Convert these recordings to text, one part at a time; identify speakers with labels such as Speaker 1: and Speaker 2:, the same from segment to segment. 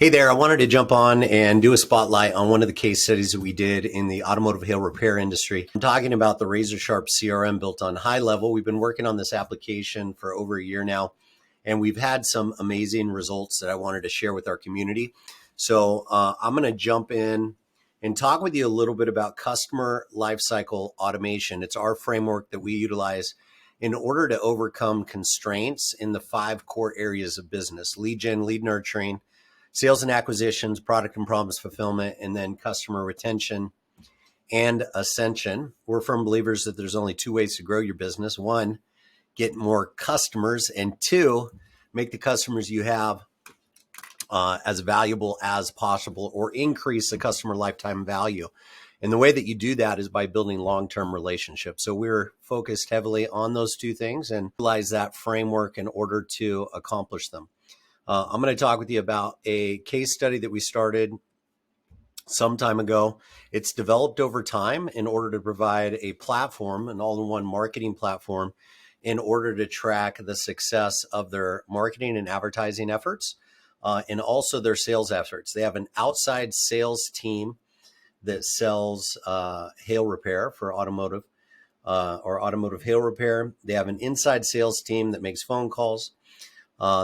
Speaker 1: Hey there, I wanted to jump on and do a spotlight on one of the case studies that we did in the automotive hail repair industry. I'm talking about the RazoRSharp-CRM built on high level. We've been working on this application for over a year now, and we've had some amazing results that I wanted to share with our community. So I'm going to jump in and talk with you a little bit about customer lifecycle automation. It's our framework that we utilize in order to overcome constraints in the 5 core areas of business: lead gen, lead nurturing, sales and acquisitions, product and promise fulfillment, and then customer retention and ascension. We're firm believers that there's only 2 ways to grow your business. 1, get more customers, and 2, make the customers you have as valuable as possible, or increase the customer lifetime value. And the way that you do that is by building long-term relationships. So we're focused heavily on those 2 things and utilize that framework in order to accomplish them. I'm going to talk with you about a case study that we started some time ago. It's developed over time in order to provide a platform, an all-in-one marketing platform, in order to track the success of their marketing and advertising efforts, and also their sales efforts. They have an outside sales team that sells hail repair for automotive or automotive hail repair. They have an inside sales team that makes phone calls.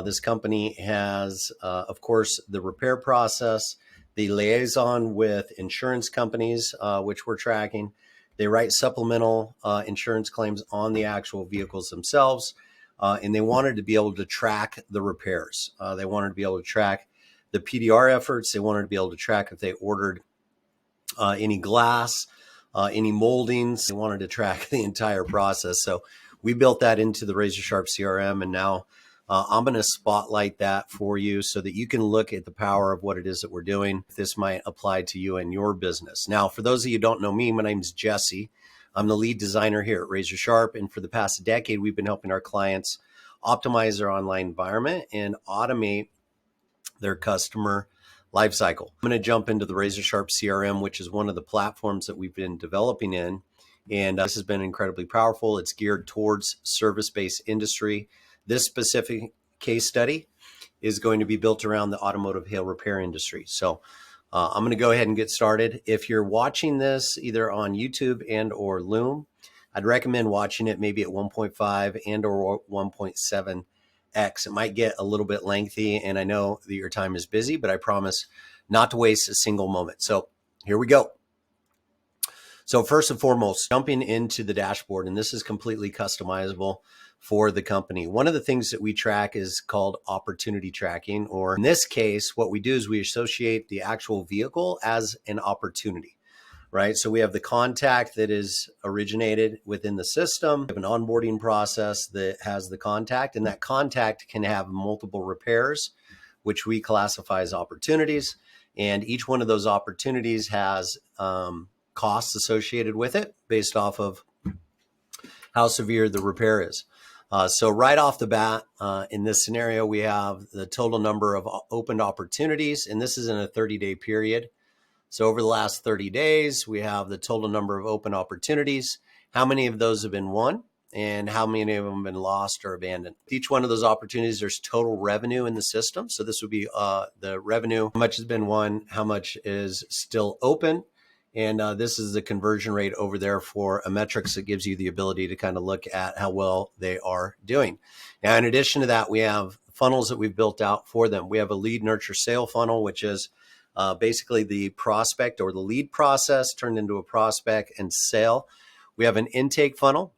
Speaker 1: This company has, of course, the repair process, the liaison with insurance companies, which we're tracking. They write supplemental insurance claims on the actual vehicles themselves, and they wanted to be able to track the repairs. They wanted to be able to track the PDR efforts. They wanted to be able to track if they ordered any glass, any moldings. They wanted to track the entire process. So we built that into the RazoRSharp CRM, and now I'm going to spotlight that for you so that you can look at the power of what it is that we're doing. This might apply to you and your business. Now, for those of you who don't know me, my name is Jesse. I'm the lead designer here at RazoRSharp, and for the past decade, we've been helping our clients optimize their online environment and automate their customer lifecycle. I'm going to jump into the RazoRSharp CRM, which is one of the platforms that we've been developing in, and this has been incredibly powerful. It's geared towards service-based industry. This specific case study is going to be built around the automotive hail repair industry. So I'm going to go ahead and get started. If you're watching this either on YouTube and or Loom, I'd recommend watching it maybe at 1.5 and or 1.7x. It might get a little bit lengthy, and I know that your time is busy, but I promise not to waste a single moment. So here we go. So first and foremost, jumping into the dashboard, and this is completely customizable for the company. One of the things that we track is called opportunity tracking, or in this case, what we do is we associate the actual vehicle as an opportunity, right? So we have the contact that is originated within the system. We have an onboarding process that has the contact, and that contact can have multiple repairs, which we classify as opportunities. And each one of those opportunities has costs associated with it based off of how severe the repair is. So right off the bat, in this scenario, we have the total number of opened opportunities, and this is in a 30-day period. So over the last 30 days, we have the total number of open opportunities, how many of those have been won, and how many of them have been lost or abandoned. Each one of those opportunities, there's total revenue in the system. So this would be the revenue, how much has been won, how much is still open. And this is the conversion rate over there for a metrics that gives you the ability to kind of look at how well they are doing. Now, in addition to that, we have funnels that we've built out for them. We have a lead nurture sale funnel, which is basically the prospect or the lead process turned into a prospect and sale. We have an intake funnel,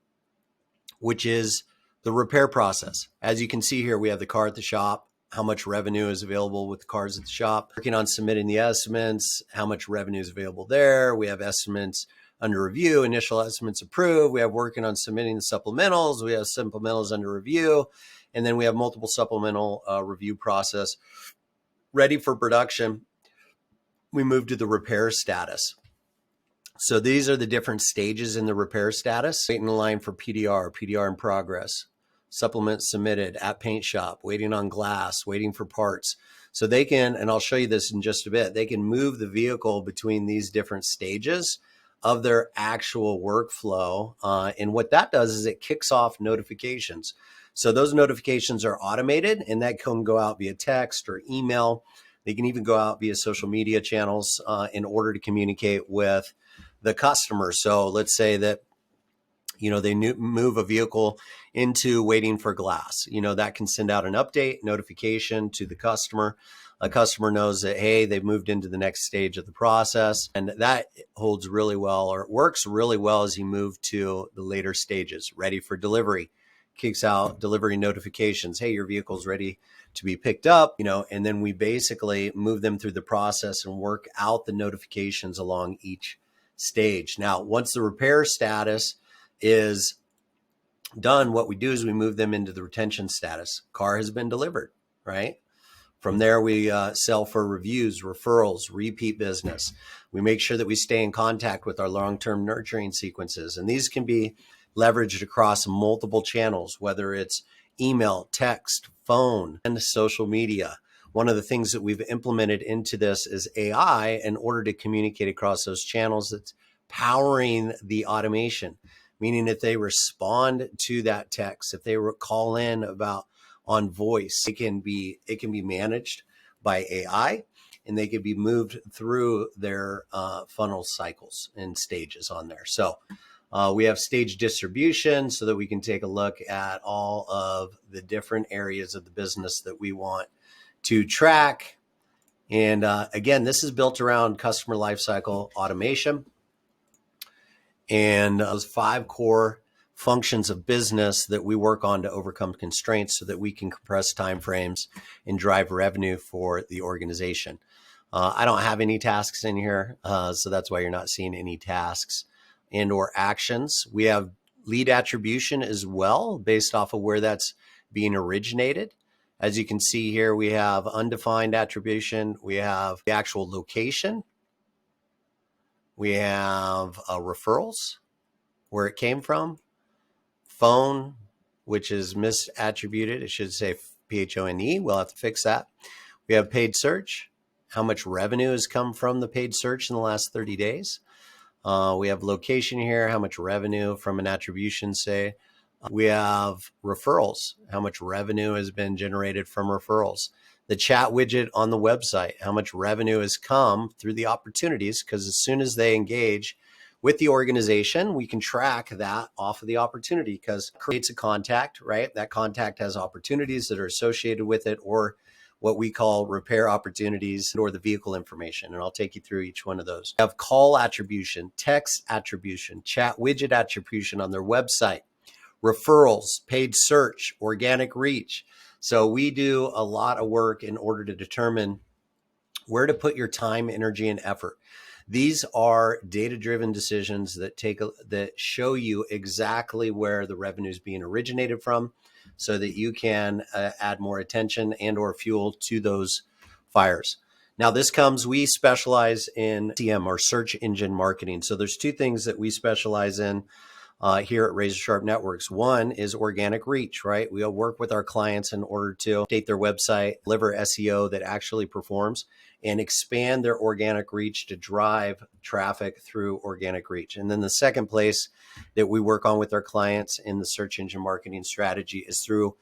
Speaker 1: which is the repair process. As you can see here, we have the car at the shop, how much revenue is available with the cars at the shop, working on submitting the estimates, how much revenue is available there. We have estimates under review, initial estimates approved. We have working on submitting the supplementals. We have supplementals under review. And then we have multiple supplemental review process ready for production. We move to the repair status. So these are the different stages in the repair status. Waiting in line for PDR, PDR in progress, supplement submitted, at paint shop, waiting on glass, waiting for parts. So they can, and I'll show you this in just a bit, they can move the vehicle between these different stages of their actual workflow. And what that does is it kicks off notifications. So those notifications are automated, and that can go out via text or email. They can even go out via social media channels in order to communicate with the customer. So let's say that they move a vehicle into waiting for glass. That can send out an update notification to the customer. A customer knows that, hey, they've moved into the next stage of the process. And that holds really well, or it works really well as you move to the later stages, ready for delivery. Kicks out delivery notifications. Hey, your vehicle's ready to be picked up, and then we basically move them through the process and work out the notifications along each stage. Now, once the repair status is done, what we do is we move them into the retention status. Car has been delivered, right? From there, we sell for reviews, referrals, repeat business. We make sure that we stay in contact with our long-term nurturing sequences. And these can be leveraged across multiple channels, whether it's email, text, phone, and social media. One of the things that we've implemented into this is AI in order to communicate across those channels that's powering the automation. Meaning if they respond to that text, if they call in about on voice, it can be managed by AI, and they can be moved through their funnel cycles and stages on there. So we have stage distribution so that we can take a look at all of the different areas of the business that we want to track. And again, this is built around customer lifecycle automation. And those 5 core functions of business that we work on to overcome constraints so that we can compress timeframes and drive revenue for the organization. I don't have any tasks in here, so that's why you're not seeing any tasks and or actions. We have lead attribution as well, based off of where that's being originated. As you can see here, we have undefined attribution. We have the actual location. We have referrals, where it came from. Phone, which is misattributed. It should say PHONE. We'll have to fix that. We have paid search. How much revenue has come from the paid search in the last 30 days? We have location here. How much revenue from an attribution, say. We have referrals. How much revenue has been generated from referrals? The chat widget on the website, how much revenue has come through the opportunities, because as soon as they engage with the organization, we can track that off of the opportunity, because it creates a contact, right? That contact has opportunities that are associated with it, or what we call repair opportunities, or the vehicle information. And I'll take you through each one of those. We have call attribution, text attribution, chat widget attribution on their website, referrals, paid search, organic reach. So we do a lot of work in order to determine where to put your time, energy, and effort. These are data-driven decisions that show you exactly where the revenue is being originated from, so that you can add more attention and or fuel to those fires. Now we specialize in SEM, or search engine marketing. So there's 2 things that we specialize in here at RazoRSharp Networks. One is organic reach, right? We'll work with our clients in order to update their website, deliver SEO that actually performs, and expand their organic reach to drive traffic through organic reach. And then the second place that we work on with our clients in the search engine marketing strategy is through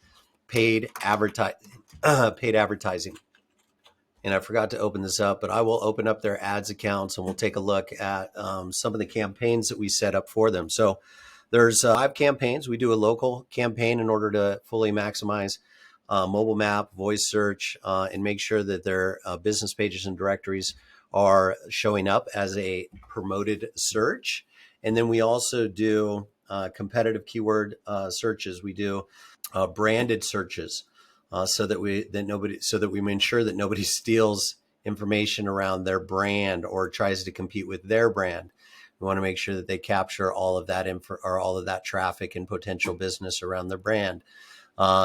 Speaker 1: paid advertising. And I forgot to open this up, but I will open up their ads accounts and we'll take a look at some of the campaigns that we set up for them. So there's 5 campaigns. We do a local campaign in order to fully maximize mobile map, voice search, and make sure that their business pages and directories are showing up as a promoted search. And then we also do competitive keyword searches. We do branded searches so that we ensure that nobody steals information around their brand or tries to compete with their brand. We want to make sure that they capture all of that all of that traffic and potential business around their brand.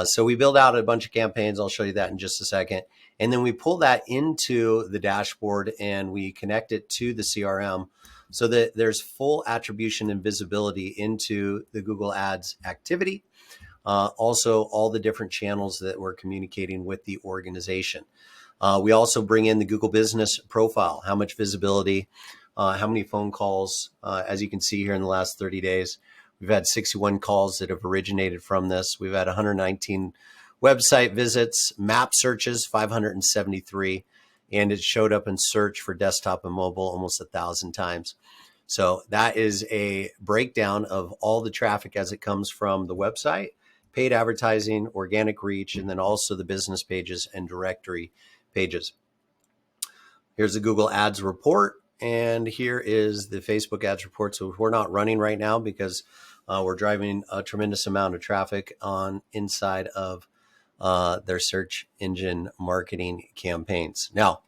Speaker 1: So we build out a bunch of campaigns. I'll show you that in just a second. And then we pull that into the dashboard and we connect it to the CRM so that there's full attribution and visibility into the Google Ads activity. Also, all the different channels that we're communicating with the organization. We also bring in the Google Business Profile, how much visibility, how many phone calls. As you can see here in the last 30 days, we've had 61 calls that have originated from this. We've had 119 website visits, map searches, 573, and it showed up in search for desktop and mobile almost 1,000 times. So that is a breakdown of all the traffic as it comes from the website, paid advertising, organic reach, and then also the business pages and directory pages. Here's the Google Ads report, and here is the Facebook Ads report. So we're not running right now because we're driving a tremendous amount of traffic on inside of their search engine marketing campaigns. Now,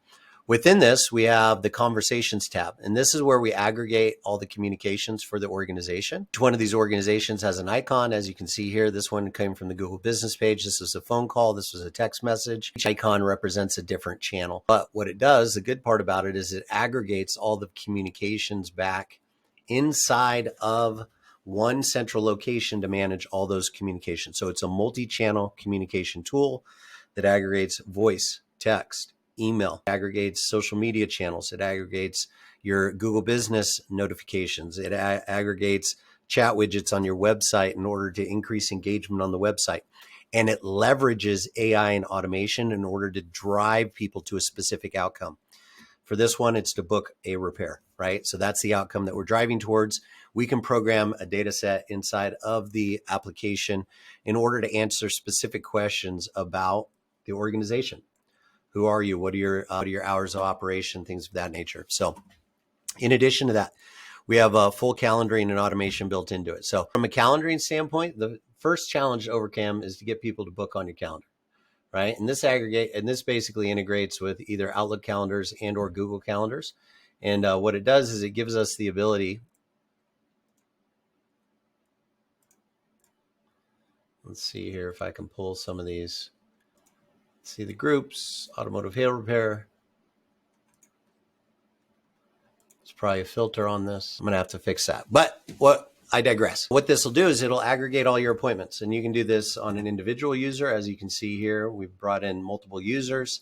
Speaker 1: within this, we have the conversations tab, and this is where we aggregate all the communications for the organization. Each one of these organizations has an icon. As you can see here, this one came from the Google business page. This is a phone call. This was a text message. Each icon represents a different channel. But what it does, the good part about it is it aggregates all the communications back inside of one central location to manage all those communications. So it's a multi-channel communication tool that aggregates voice, text, email, aggregates social media channels. It aggregates your Google business notifications. It aggregates chat widgets on your website in order to increase engagement on the website. And it leverages AI and automation in order to drive people to a specific outcome. For this one, it's to book a repair, right? So that's the outcome that we're driving towards. We can program a data set inside of the application in order to answer specific questions about the organization. Who are you? What are your hours of operation? Things of that nature. So in addition to that, we have a full calendaring and automation built into it. So from a calendaring standpoint, the first challenge to overcome is to get people to book on your calendar, right? And this basically integrates with either Outlook calendars and or Google calendars. And what it does is it gives us the ability. Let's see here if I can pull some of these. See the groups, automotive hail repair. There's probably a filter on this. I'm going to have to fix that. But I digress. What this will do is it'll aggregate all your appointments. And you can do this on an individual user. As you can see here, we've brought in multiple users.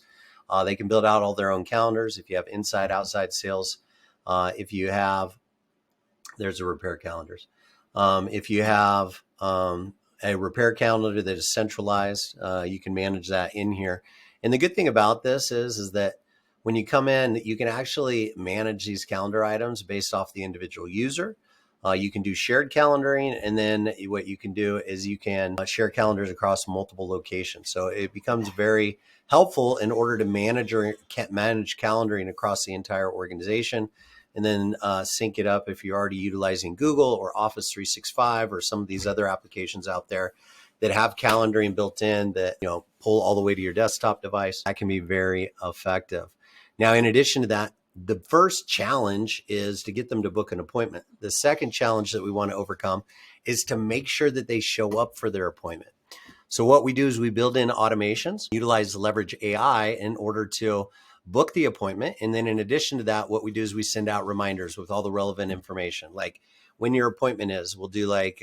Speaker 1: They can build out all their own calendars. If you have inside, outside sales, if you have, there's a repair calendars. If you have a repair calendar that is centralized, you can manage that in here. And the good thing about this is that when you come in, you can actually manage these calendar items based off the individual user. You can do shared calendaring, and then what you can do is you can share calendars across multiple locations. So it becomes very helpful in order to manage calendaring across the entire organization, and then sync it up if you're already utilizing Google or Office 365 or some of these other applications out there that have calendaring built in that pull all the way to your desktop device. That can be very effective. Now, in addition to that, the first challenge is to get them to book an appointment. The second challenge that we want to overcome is to make sure that they show up for their appointment. So what we do is we build in automations, leverage AI in order to book the appointment. And then in addition to that, what we do is we send out reminders with all the relevant information, like when your appointment is. We'll do like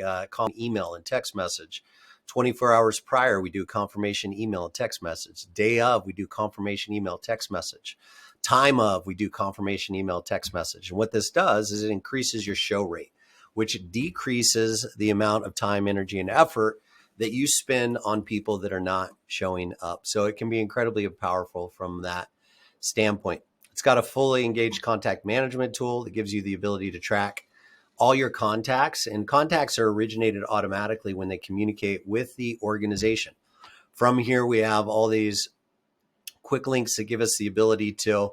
Speaker 1: email and text message. 24 hours prior, we do confirmation email and text message. Day of, we do confirmation email, text message. Time of, we do confirmation email, text message. And what this does is it increases your show rate, which decreases the amount of time, energy, and effort that you spend on people that are not showing up. So it can be incredibly powerful from that standpoint. It's got a fully engaged contact management tool that gives you the ability to track all your contacts, and contacts are originated automatically when they communicate with the organization. From here, we have all these quick links that give us the ability to,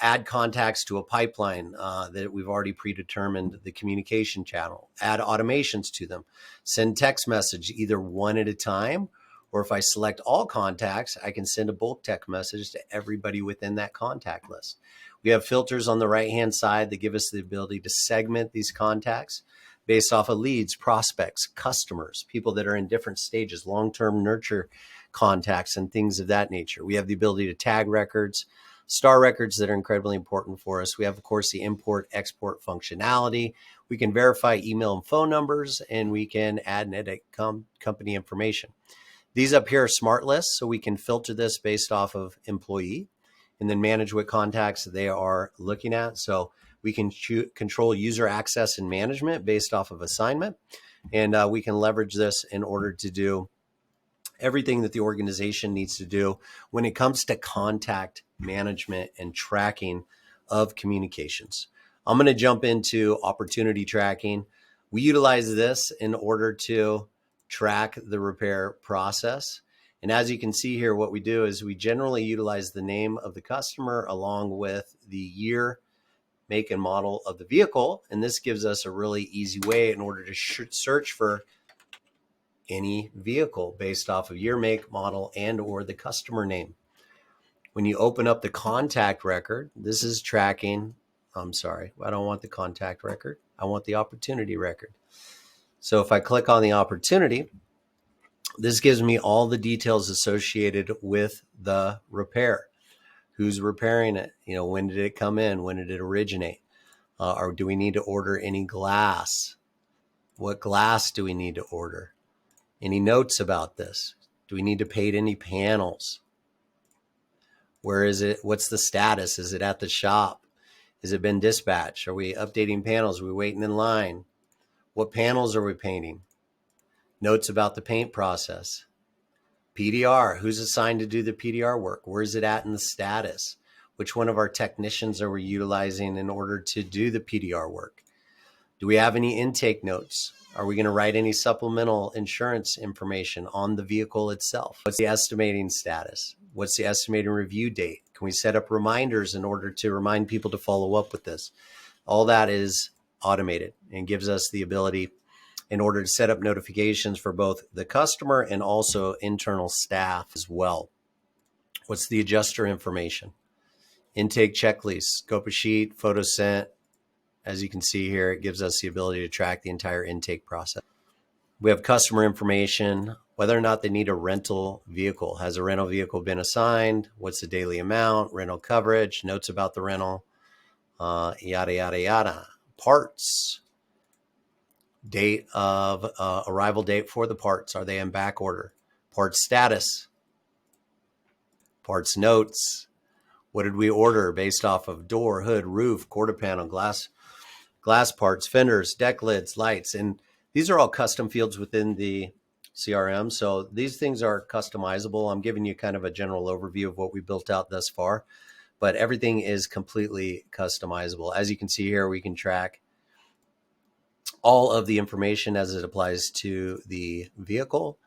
Speaker 1: add contacts to a pipeline that we've already predetermined the communication channel, add automations to them, send text message either one at a time, or if I select all contacts, I can send a bulk text message to everybody within that contact list. We have filters on the right-hand side that give us the ability to segment these contacts based off of leads, prospects, customers, people that are in different stages, long-term nurture contacts, and things of that nature. We have the ability to tag records, star records that are incredibly important for us. We have, of course, the import-export functionality. We can verify email and phone numbers, and we can add and edit company information. These up here are smart lists, so we can filter this based off of employee and then manage what contacts they are looking at. So we can control user access and management based off of assignment. And we can leverage this in order to do everything that the organization needs to do when it comes to contact management and tracking of communications. I'm going to jump into opportunity tracking. We utilize this in order to track the repair process. And as you can see here, what we do is we generally utilize the name of the customer along with the year, make, and model of the vehicle. And this gives us a really easy way in order to search for any vehicle based off of year, make, model, and or the customer name. When you open up the contact record, this is tracking. I'm sorry, I don't want the contact record. I want the opportunity record. So if I click on the opportunity, this gives me all the details associated with the repair. Who's repairing it? When did it come in? When did it originate? Or do we need to order any glass? What glass do we need to order? Any notes about this? Do we need to paint any panels? Where is it? What's the status? Is it at the shop? Has it been dispatched? Are we updating panels? Are we waiting in line? What panels are we painting? Notes about the paint process. PDR, who's assigned to do the PDR work? Where is it at in the status? Which one of our technicians are we utilizing in order to do the PDR work? Do we have any intake notes? Are we going to write any supplemental insurance information on the vehicle itself? What's the estimating status? What's the estimated review date? Can we set up reminders in order to remind people to follow up with this? All that is automated and gives us the ability in order to set up notifications for both the customer and also internal staff as well. What's the adjuster information? Intake checklist, scope of sheet, photo sent. As you can see here, it gives us the ability to track the entire intake process. We have customer information, whether or not they need a rental vehicle. Has a rental vehicle been assigned? What's the daily amount? Rental coverage, notes about the rental, yada, yada, yada. Parts, date of arrival date for the parts. Are they in back order? Parts status, parts notes. What did we order based off of door, hood, roof, quarter panel, glass parts, fenders, deck lids, lights. And these are all custom fields within the CRM. So these things are customizable. I'm giving you kind of a general overview of what we built out thus far, but everything is completely customizable. As you can see here, we can track all of the information as it applies to the vehicle,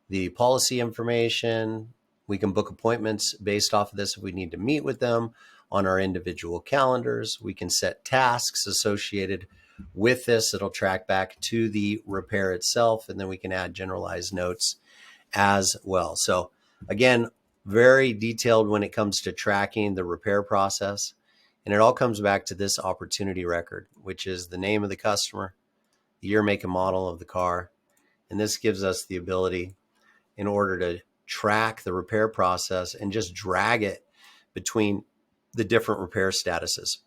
Speaker 1: the policy information. We can book appointments based off of this if we need to meet with them on our individual calendars. We can set tasks associated with this. It'll track back to the repair itself, and then we can add generalized notes as well. So again, very detailed when it comes to tracking the repair process. And it all comes back to this opportunity record, which is the name of the customer, the year, make, and model of the car. And this gives us the ability in order to track the repair process and just drag it between the different repair statuses.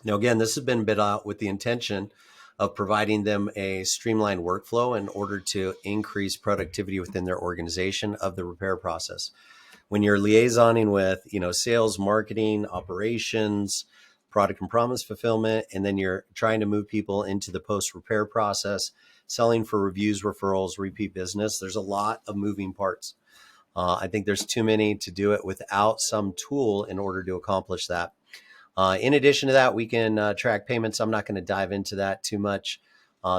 Speaker 1: Now, again, this has been built out with the intention of providing them a streamlined workflow in order to increase productivity within their organization of the repair process. When you're liaisoning with, sales, marketing, operations, product and promise fulfillment, and then you're trying to move people into the post-repair process, selling for reviews, referrals, repeat business, there's a lot of moving parts. I think there's too many to do it without some tool in order to accomplish that. In addition to that, we can track payments. I'm not going to dive into that too much.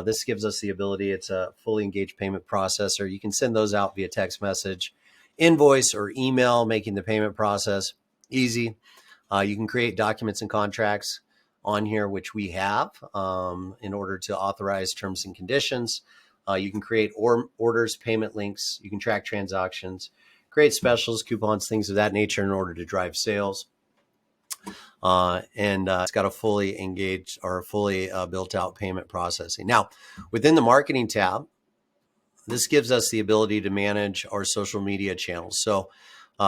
Speaker 1: This gives us the ability. It's a fully engaged payment processor. You can send those out via text message, invoice, or email, making the payment process easy. You can create documents and contracts on here, which we have in order to authorize terms and conditions. You can create orders, payment links. You can track transactions, create specials, coupons, things of that nature in order to drive sales. And it's got a fully engaged or fully built out payment processing. Now, within the marketing tab, this gives us the ability to manage our social media channels. So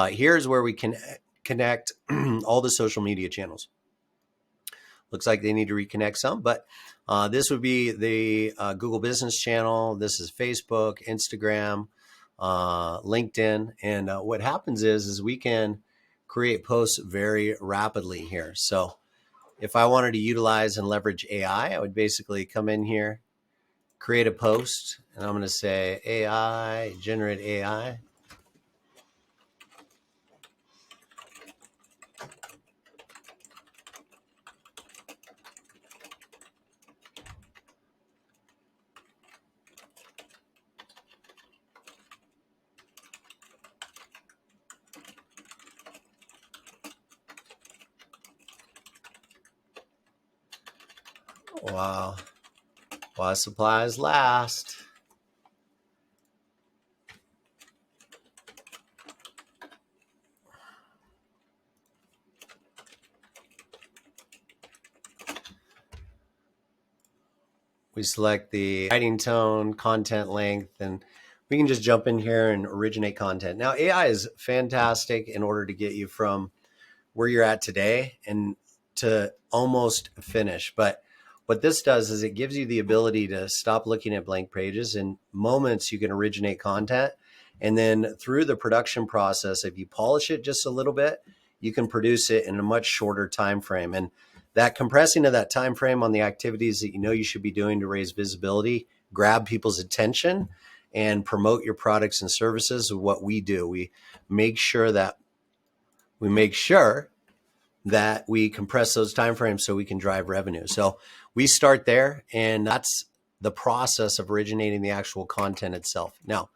Speaker 1: here's where we can connect all the social media channels. Looks like they need to reconnect some, but this would be the Google Business Channel. This is Facebook, Instagram, LinkedIn. And what happens is we can create posts very rapidly here. So if I wanted to utilize and leverage AI, I would basically come in here, create a post, and I'm going to say AI, generate AI. Wow. While supplies last. We select the writing tone, content length, and we can just jump in here and originate content. Now, AI is fantastic in order to get you from where you're at today and to almost finish. But what this does is it gives you the ability to stop looking at blank pages. In moments, you can originate content. And then through the production process, if you polish it just a little bit, you can produce it in a much shorter time frame. And that compressing of that time frame on the activities that you know you should be doing to raise visibility, grab people's attention, and promote your products and services is what we do. We make sure that we compress those timeframes so we can drive revenue. So we start there, and that's the process of originating the actual content itself. Now,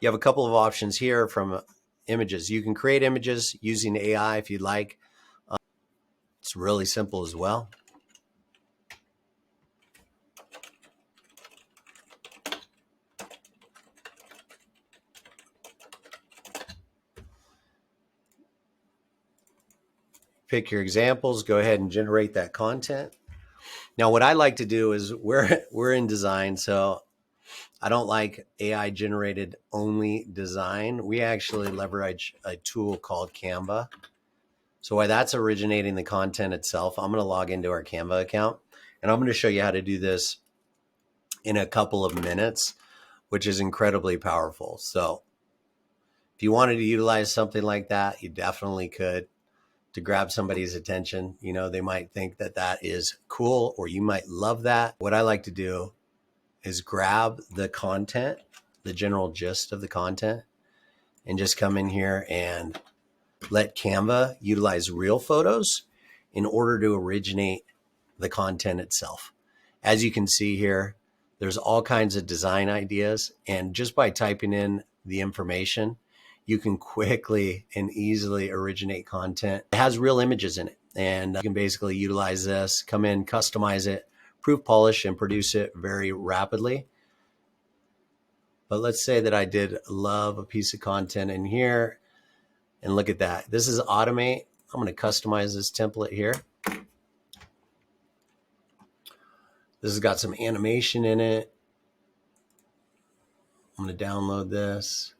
Speaker 1: you have a couple of options here from images. You can create images using AI if you'd like. It's really simple as well. Pick your examples, go ahead and generate that content. Now, what I like to do is we're in design, so I don't like AI generated only design. We actually leverage a tool called Canva. So while that's originating the content itself, I'm going to log into our Canva account, and I'm going to show you how to do this in a couple of minutes, which is incredibly powerful. So if you wanted to utilize something like that, you definitely could, to grab somebody's attention. You know, they might think that that is cool, or you might love that. What I like to do is grab the content, the general gist of the content, and just come in here and let Canva utilize real photos in order to originate the content itself. As you can see here, there's all kinds of design ideas, and just by typing in the information, you can quickly and easily originate content. It has real images in it, and you can basically utilize this, come in, customize it, proof polish, and produce it very rapidly. But let's say that I did love a piece of content in here, and look at that. This is automate. I'm going to customize this template here. This has got some animation in it. I'm going to download this.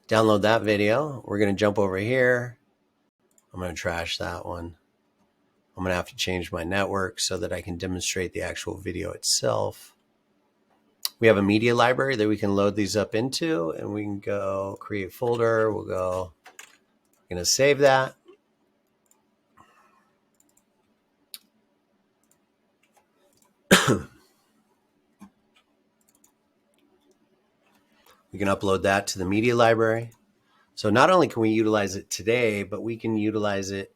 Speaker 1: Download that video. We're going to jump over here. I'm going to trash that one. I'm going to have to change my network so that I can demonstrate the actual video itself. We have a media library that we can load these up into, and we can go create folder. We're going to save that. We can upload that to the media library. So not only can we utilize it today, but we can utilize it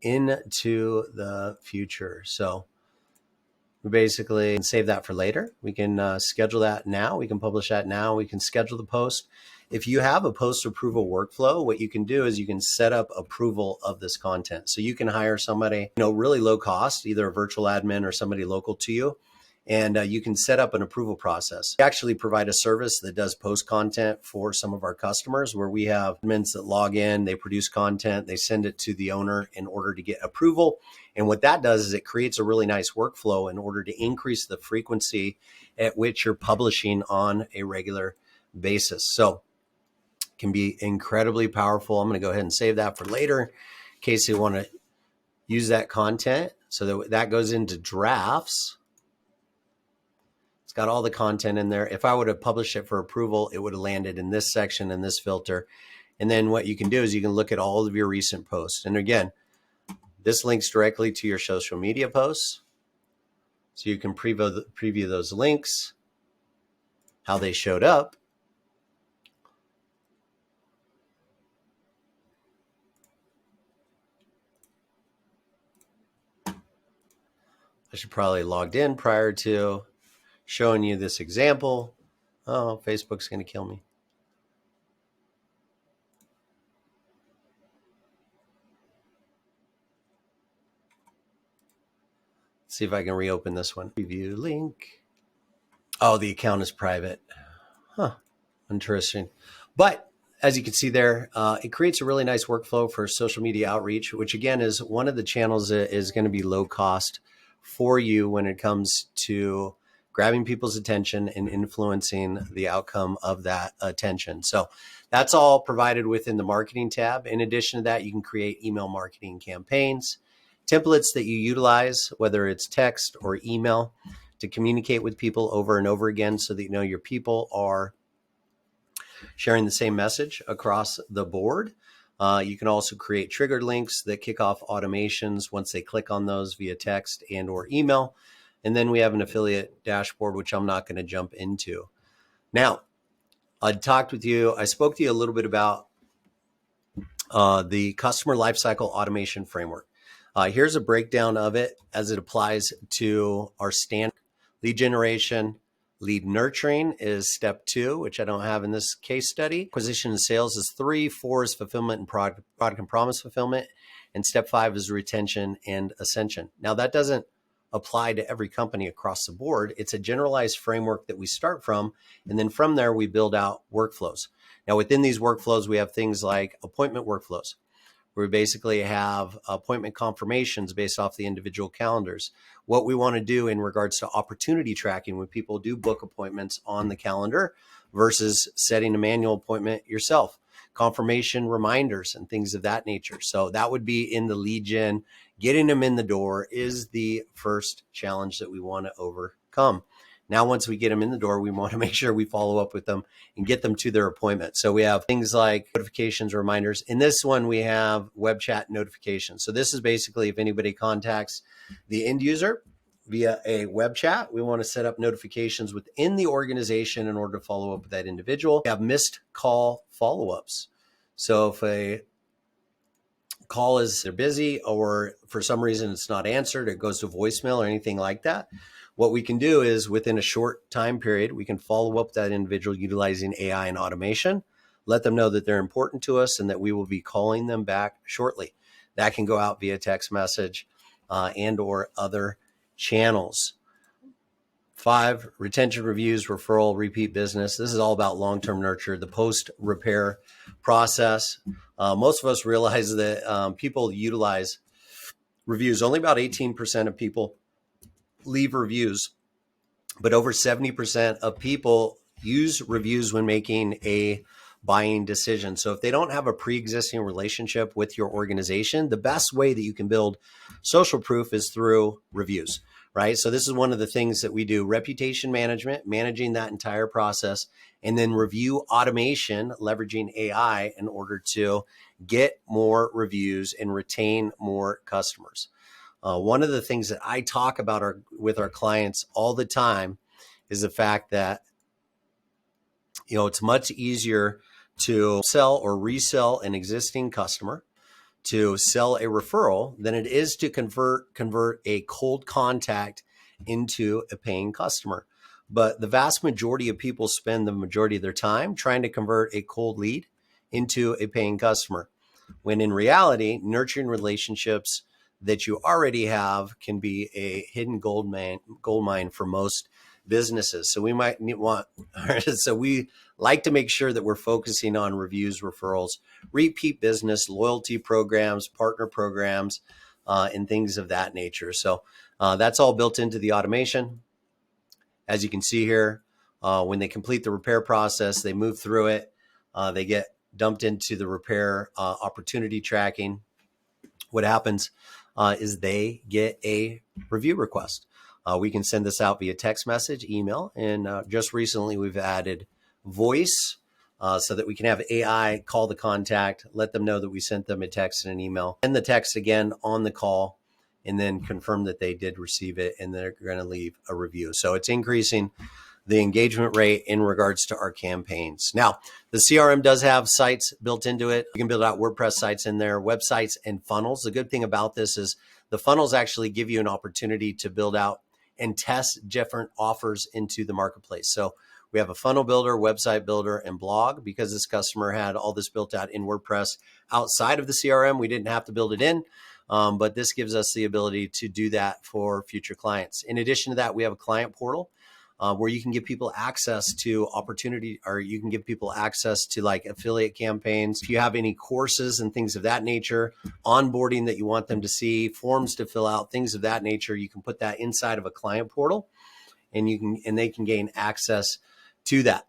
Speaker 1: into the future. So we basically can save that for later. We can schedule that now. We can publish that now. We can schedule the post. If you have a post approval workflow, what you can do is you can set up approval of this content. So you can hire somebody, really low cost, either a virtual admin or somebody local to you, and you can set up an approval process. We actually provide a service that does post content for some of our customers, where we have admins that log in, they produce content, they send it to the owner in order to get approval. And what that does is it creates a really nice workflow in order to increase the frequency at which you're publishing on a regular basis. So it can be incredibly powerful. I'm going to go ahead and save that for later in case you want to use that content. So that goes into drafts. It's got all the content in there. If I would have published it for approval, it would have landed in this section and this filter. And then what you can do is you can look at all of your recent posts. And again, this links directly to your social media posts. So you can preview those links. how they showed up. I should probably logged in prior to showing you this example. Oh, Facebook's going to kill me. Let's see if I can reopen this one. Review link. Oh, the account is private. Huh. Interesting. But as you can see there, it creates a really nice workflow for social media outreach, which again is one of the channels that is going to be low cost for you when it comes to grabbing people's attention and influencing the outcome of that attention. So that's all provided within the marketing tab. In addition to that, you can create email marketing campaigns, templates that you utilize, whether it's text or email, to communicate with people over and over again so that you know your people are sharing the same message across the board. You can also create triggered links that kick off automations once they click on those via text and or email. And then we have an affiliate dashboard, which I'm not going to jump into. Now, I spoke to you a little bit about the customer lifecycle automation framework. Here's a breakdown of it as it applies to our standard lead generation. Lead nurturing is step 2, which I don't have in this case study. Acquisition and sales is 3. 4 is fulfillment and product and promise fulfillment. And step 5 is retention and ascension. Now, that doesn't apply to every company across the board. It's a generalized framework that we start from. And then from there, we build out workflows. Now, within these workflows, we have things like appointment workflows, where we basically have appointment confirmations based off the individual calendars. What we want to do in regards to opportunity tracking when people do book appointments on the calendar versus setting a manual appointment yourself, confirmation reminders and things of that nature. So that would be in the lead gen. Getting them in the door is the first challenge that we want to overcome. Now, once we get them in the door, we want to make sure we follow up with them and get them to their appointment. So we have things like notifications, reminders. In this one, we have web chat notifications. So this is basically if anybody contacts the end user via a web chat, we want to set up notifications within the organization in order to follow up with that individual. We have missed call follow-ups. So if a call is they're busy or for some reason it's not answered, it goes to voicemail or anything like that, what we can do is within a short time period, we can follow up that individual utilizing AI and automation, let them know that they're important to us and that we will be calling them back shortly. That can go out via text message and or other channels. 5, retention reviews, referral, repeat business. This is all about long-term nurture, the post-repair process. Most of us realize that people utilize reviews. Only about 18% of people leave reviews, but over 70% of people use reviews when making a buying decision. So if they don't have a pre-existing relationship with your organization, the best way that you can build social proof is through reviews, right? So this is one of the things that we do: reputation management, managing that entire process, and then review automation, leveraging AI in order to get more reviews and retain more customers. One of the things that I talk about with our clients all the time is the fact that, it's much easier to sell or resell an existing customer, to sell a referral, than it is to convert a cold contact into a paying customer. But the vast majority of people spend the majority of their time trying to convert a cold lead into a paying customer, when in reality, nurturing relationships that you already have can be a hidden gold mine for most businesses. So we like to make sure that we're focusing on reviews, referrals, repeat business, loyalty programs, partner programs, and things of that nature. So that's all built into the automation. As you can see here, when they complete the repair process, they move through it, they get dumped into the repair opportunity tracking. What happens is they get a review request. We can send this out via text message, email, and just recently we've added voice so that we can have AI call the contact, let them know that we sent them a text and an email, and the text again on the call, and then confirm that they did receive it and they're going to leave a review. So it's increasing the engagement rate in regards to our campaigns. Now, the CRM does have sites built into it. You can build out WordPress sites in there, websites and funnels. The good thing about this is the funnels actually give you an opportunity to build out and test different offers into the marketplace. So we have a funnel builder, website builder, and blog. Because this customer had all this built out in WordPress outside of the CRM, we didn't have to build it in. But this gives us the ability to do that for future clients. In addition to that, we have a client portal where you can give people access to opportunity, or you can give people access to like affiliate campaigns. If you have any courses and things of that nature, onboarding that you want them to see, forms to fill out, things of that nature, you can put that inside of a client portal, and they can gain access to that.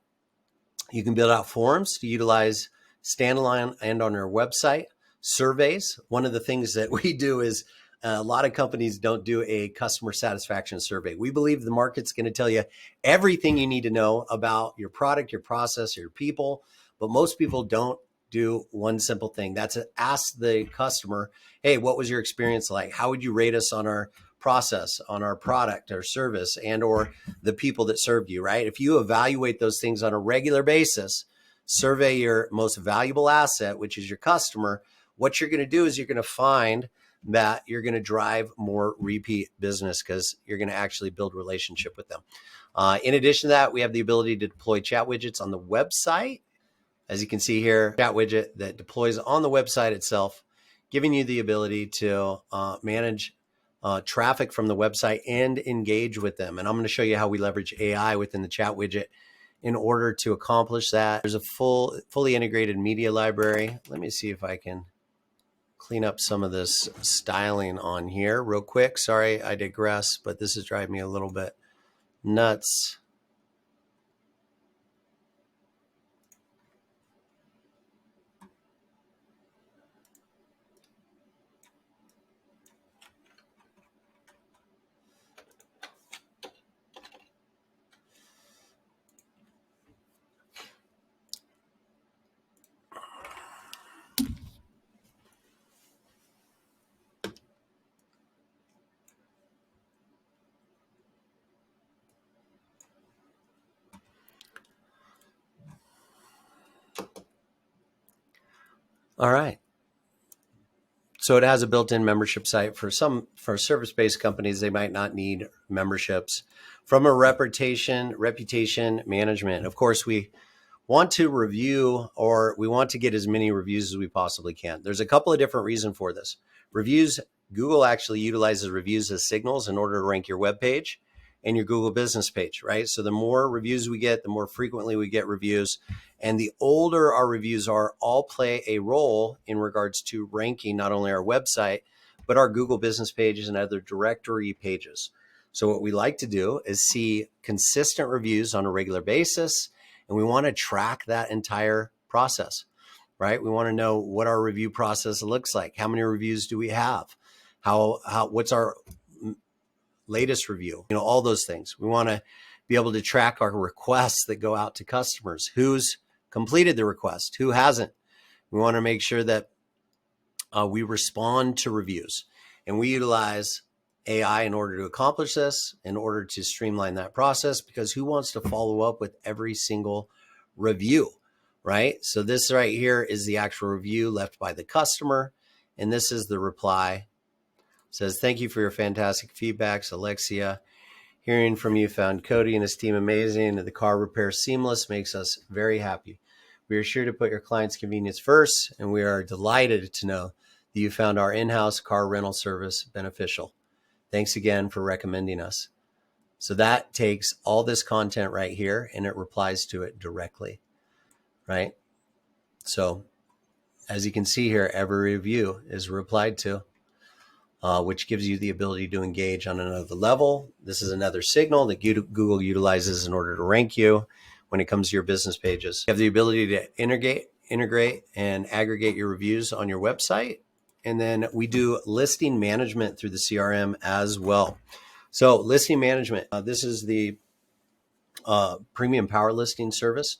Speaker 1: You can build out forms to utilize standalone and on your website. Surveys. One of the things that we do is a lot of companies don't do a customer satisfaction survey. We believe the market's going to tell you everything you need to know about your product, your process, your people, but most people don't do one simple thing. That's to ask the customer, hey, what was your experience like? How would you rate us on our process, on our product or service, and or the people that served you, right? If you evaluate those things on a regular basis, survey your most valuable asset, which is your customer, what you're going to do is you're going to find that you're going to drive more repeat business because you're going to actually build relationship with them. In addition to that, we have the ability to deploy chat widgets on the website. As you can see here, chat widget that deploys on the website itself, giving you the ability to manage traffic from the website and engage with them. And I'm going to show you how we leverage AI within the chat widget in order to accomplish that. There's a fully integrated media library. Let me see if I can clean up some of this styling on here real quick. Sorry, I digress, but this is driving me a little bit nuts. All right. So it has a built-in membership site. For service-based companies, they might not need memberships. From a reputation management, of course, we want to review, or we want to get as many reviews as we possibly can. There's a couple of different reasons for this. Reviews, Google actually utilizes reviews as signals in order to rank your web page and your Google business page, right? So the more reviews we get, the more frequently we get reviews. And the older our reviews are, all play a role in regards to ranking not only our website, but our Google business pages and other directory pages. So what we like to do is see consistent reviews on a regular basis, and we want to track that entire process, right? We want to know what our review process looks like. How many reviews do we have? What's our latest review? All those things. We want to be able to track our requests that go out to customers. Who's completed the request? Who hasn't? We want to make sure that we respond to reviews, and we utilize AI in order to accomplish this, in order to streamline that process, because who wants to follow up with every single review, right? So this right here is the actual review left by the customer, and this is the reply. It says, thank you for your fantastic feedbacks, Alexia. Hearing from you, found Cody and his team amazing, and the car repair seamless, makes us very happy. We are sure to put your client's convenience first, and we are delighted to know that you found our in-house car rental service beneficial. Thanks again for recommending us. So that takes all this content right here and it replies to it directly, right? So as you can see here, every review is replied to, which gives you the ability to engage on another level. This is another signal that Google utilizes in order to rank you when it comes to your business pages. You have the ability to integrate and aggregate your reviews on your website. And then we do listing management through the CRM as well. So listing management, this is the premium power listing service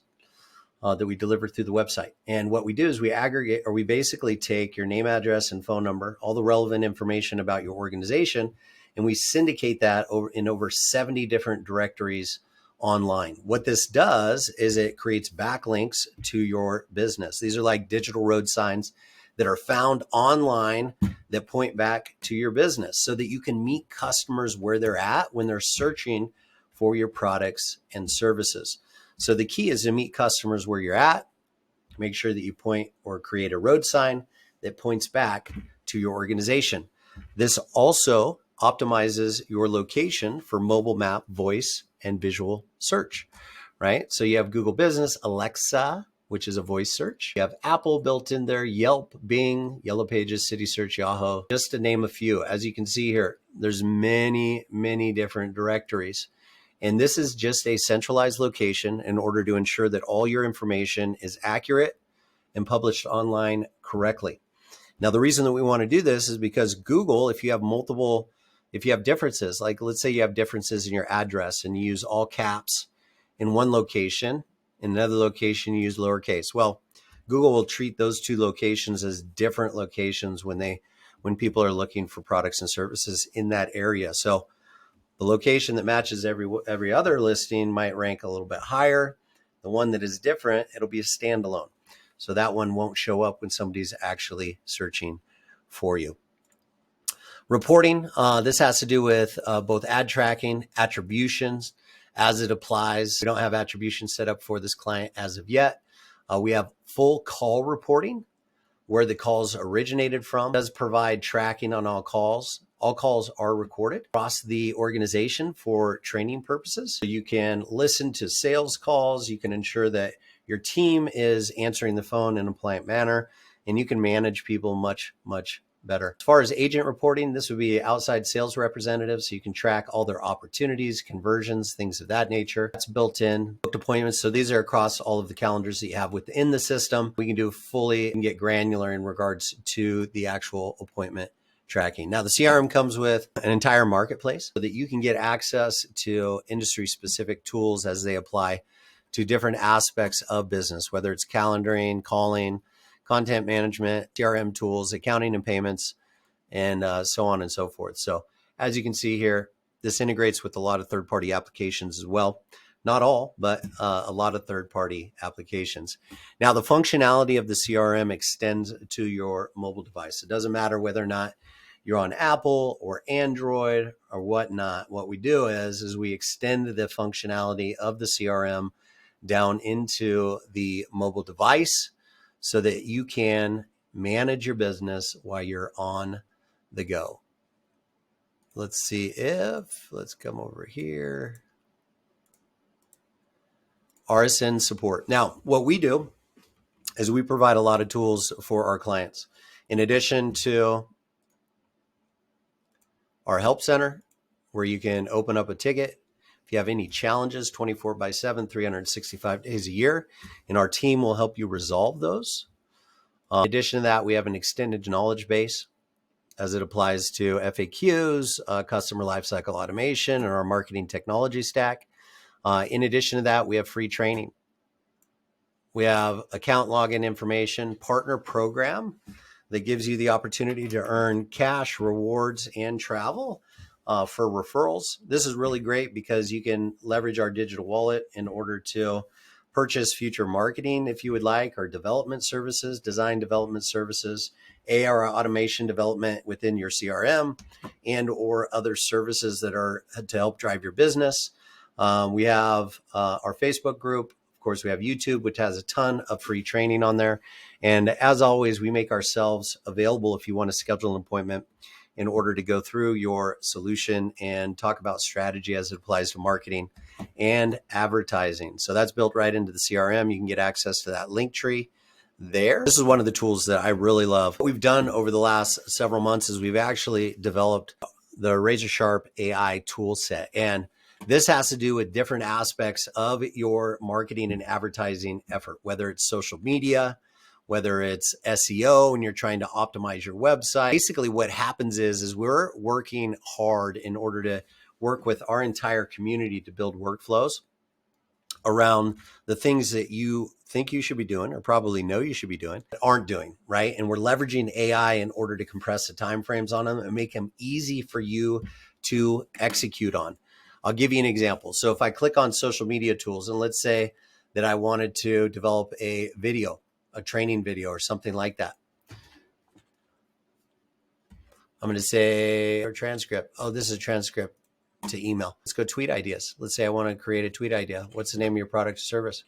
Speaker 1: that we deliver through the website. And what we do is we aggregate, or we basically take your name, address, and phone number, all the relevant information about your organization, and we syndicate that in over 70 different directories online. What this does is it creates backlinks to your business. These are like digital road signs that are found online that point back to your business so that you can meet customers where they're at when they're searching for your products and services. So the key is to meet customers where you're at. Make sure that you point or create a road sign that points back to your organization. This also optimizes your location for mobile map, voice, and visual search, right? So you have Google Business, Alexa, which is a voice search. You have Apple built in there, Yelp, Bing, Yellow Pages, City Search, Yahoo, just to name a few. As you can see here, there's many, many different directories. And this is just a centralized location in order to ensure that all your information is accurate and published online correctly. Now, the reason that we want to do this is because Google, if you have differences, like let's say you have differences in your address and you use all caps in one location, in another location you use lowercase. Well, Google will treat those two locations as different locations when people are looking for products and services in that area. So the location that matches every other listing might rank a little bit higher. The one that is different, it'll be a standalone. So that one won't show up when somebody's actually searching for you. Reporting, this has to do with both ad tracking, attributions as it applies. We don't have attribution set up for this client as of yet. We have full call reporting, where the calls originated from. It does provide tracking on all calls. All calls are recorded across the organization for training purposes. So you can listen to sales calls. You can ensure that your team is answering the phone in a compliant manner, and you can manage people much, much better. As far as agent reporting, this would be outside sales representatives. So you can track all their opportunities, conversions, things of that nature. That's built in. Booked appointments. So these are across all of the calendars that you have within the system. We can do fully and get granular in regards to the actual appointment tracking. Now, the CRM comes with an entire marketplace so that you can get access to industry specific tools as they apply to different aspects of business, whether it's calendaring, calling, content management, CRM tools, accounting and payments, and so on and so forth. So as you can see here, this integrates with a lot of third-party applications as well. Not all, but a lot of third-party applications. Now, the functionality of the CRM extends to your mobile device. It doesn't matter whether or not you're on Apple or Android or whatnot. What we do is we extend the functionality of the CRM down into the mobile device so that you can manage your business while you're on the go. Let's come over here. RSN support. Now, what we do is we provide a lot of tools for our clients. In addition to our help center, where you can open up a ticket if you have any challenges 24/7, 365 days a year, and our team will help you resolve those. In addition to that, we have an extended knowledge base as it applies to FAQs, customer lifecycle automation, and our marketing technology stack. In addition to that, we have free training. We have account login information, partner program that gives you the opportunity to earn cash, rewards, and travel for referrals. This is really great because you can leverage our digital wallet in order to purchase future marketing if you would like, or development services, design development services, AR automation development within your CRM, and or other services that are to help drive your business. We have our Facebook group. Of course, we have YouTube, which has a ton of free training on there. And as always, we make ourselves available if you want to schedule an appointment in order to go through your solution and talk about strategy as it applies to marketing and advertising. So that's built right into the CRM. You can get access to that link tree there. This is one of the tools that I really love. What we've done over the last several months is we've actually developed the RazoRSharp AI tool set. And this has to do with different aspects of your marketing and advertising effort, whether it's social media, whether it's SEO and you're trying to optimize your website. Basically what happens is we're working hard in order to work with our entire community to build workflows around the things that you think you should be doing or probably know you should be doing, but aren't doing, right? And we're leveraging AI in order to compress the timeframes on them and make them easy for you to execute on. I'll give you an example. So if I click on social media tools, and let's say that I wanted to develop a video, a training video or something like that. I'm going to say or transcript. Oh, this is a transcript to email. Let's go tweet ideas. Let's say I want to create a tweet idea. What's the name of your product or service?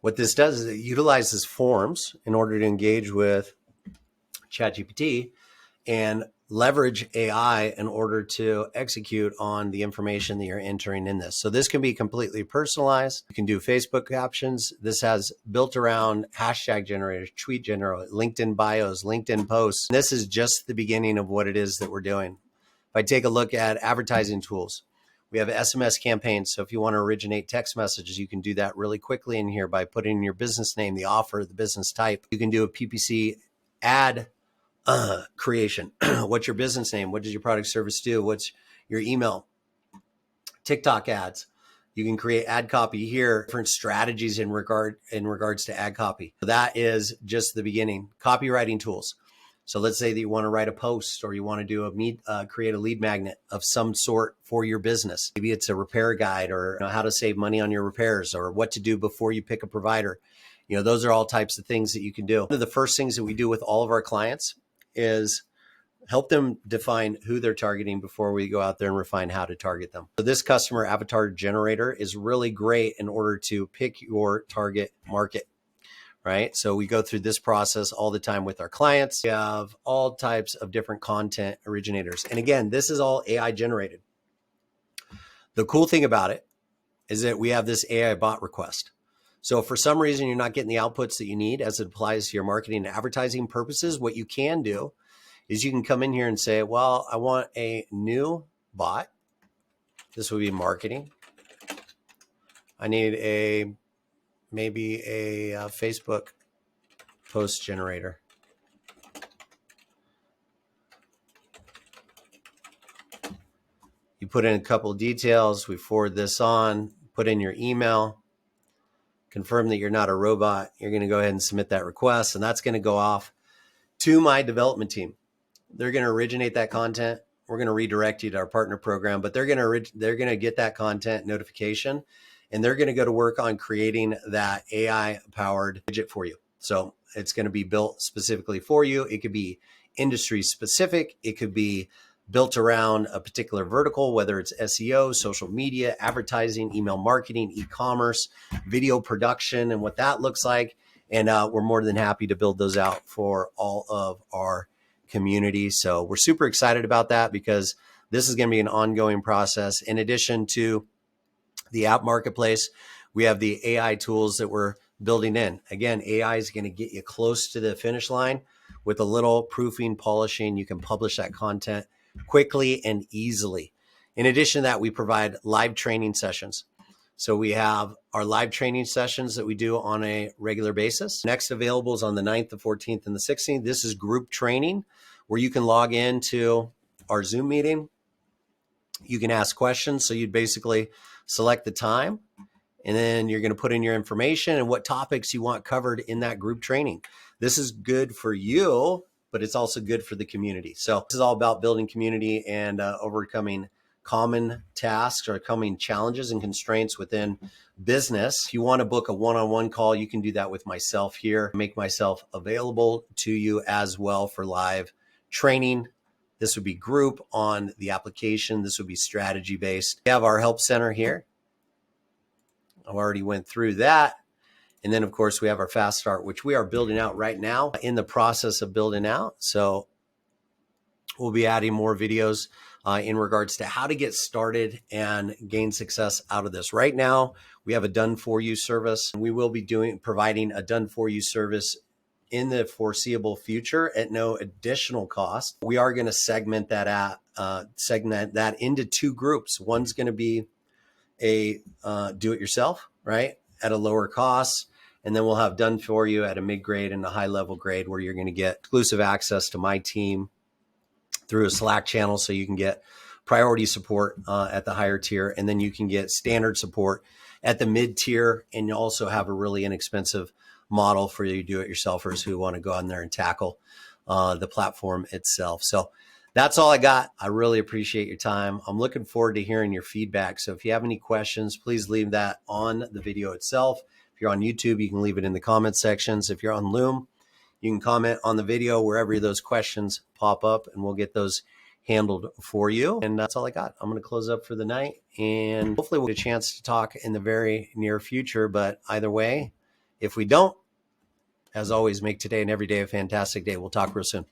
Speaker 1: What this does is it utilizes forms in order to engage with ChatGPT and leverage AI in order to execute on the information that you're entering in this. So this can be completely personalized. You can do Facebook captions. This has built around hashtag generators, tweet generators, LinkedIn bios, LinkedIn posts. This is just the beginning of what it is that we're doing. If I take a look at advertising tools, we have SMS campaigns. So if you want to originate text messages, you can do that really quickly in here by putting in your business name, the offer, the business type. You can do a PPC ad creation. What's your business name? What does your product service do? What's your email? TikTok ads. You can create ad copy here, different strategies in regards to ad copy. That is just the beginning. Copywriting tools. So let's say that you want to write a post or you want to do create a lead magnet of some sort for your business. Maybe it's a repair guide or how to save money on your repairs or what to do before you pick a provider. Those are all types of things that you can do. One of the first things that we do with all of our clients is help them define who they're targeting before we go out there and refine how to target them. So this customer avatar generator is really great in order to pick your target market. Right? So we go through this process all the time with our clients. We have all types of different content originators. And again, this is all AI generated. The cool thing about it is that we have this AI bot request. So if for some reason you're not getting the outputs that you need as it applies to your marketing and advertising purposes, what you can do is you can come in here and say, well, I want a new bot. This would be marketing. I need maybe a Facebook post generator. You put in a couple of details, we forward this on, put in your email, confirm that you're not a robot. You're going to go ahead and submit that request, and that's going to go off to my development team. They're going to originate that content. We're going to redirect you to our partner program, but they're going to get that content notification, and they're going to go to work on creating that AI-powered widget for you. So it's going to be built specifically for you. It could be industry specific. It could be built around a particular vertical, whether it's SEO, social media, advertising, email marketing, e-commerce, video production, and what that looks like. And we're more than happy to build those out for all of our community. So we're super excited about that because this is going to be an ongoing process. In addition to the app marketplace, we have the AI tools that we're building in. Again, AI is going to get you close to the finish line with a little proofing, polishing. You can publish that content quickly and easily. In addition to that, we provide live training sessions. So we have our live training sessions that we do on a regular basis. Next available is on the 9th, the 14th, and the 16th. This is group training where you can log into our Zoom meeting. You can ask questions. So you'd basically select the time, and then you're going to put in your information and what topics you want covered in that group training. This is good for you, but it's also good for the community. So this is all about building community and overcoming common tasks or common challenges and constraints within business. If you want to book a one-on-one call, you can do that with myself here. Make myself available to you as well for live training. This would be group on the application. This would be strategy based. We have our help center here. I already went through that. And then, of course, we have our Fast Start, which we are building out right now, in the process of building out. So we'll be adding more videos in regards to how to get started and gain success out of this. Right now, we have a done-for-you service. We will be providing a done-for-you service in the foreseeable future at no additional cost. We are going to segment that into two groups. One's going to be a do-it-yourself, right, at a lower cost. And then we'll have done for you at a mid-grade and a high-level grade where you're going to get exclusive access to my team through a Slack channel, so you can get priority support at the higher tier, and then you can get standard support at the mid tier, and you also have a really inexpensive model for you do-it-yourselfers who want to go on there and tackle the platform itself. So that's all I got. I really appreciate your time. I'm looking forward to hearing your feedback. So if you have any questions, please leave that on the video itself. If you're on YouTube, you can leave it in the comment sections. If you're on Loom, you can comment on the video wherever those questions pop up, and we'll get those handled for you. And that's all I got. I'm going to close up for the night, and hopefully we'll get a chance to talk in the very near future. But either way, if we don't, as always, make today and every day a fantastic day. We'll talk real soon.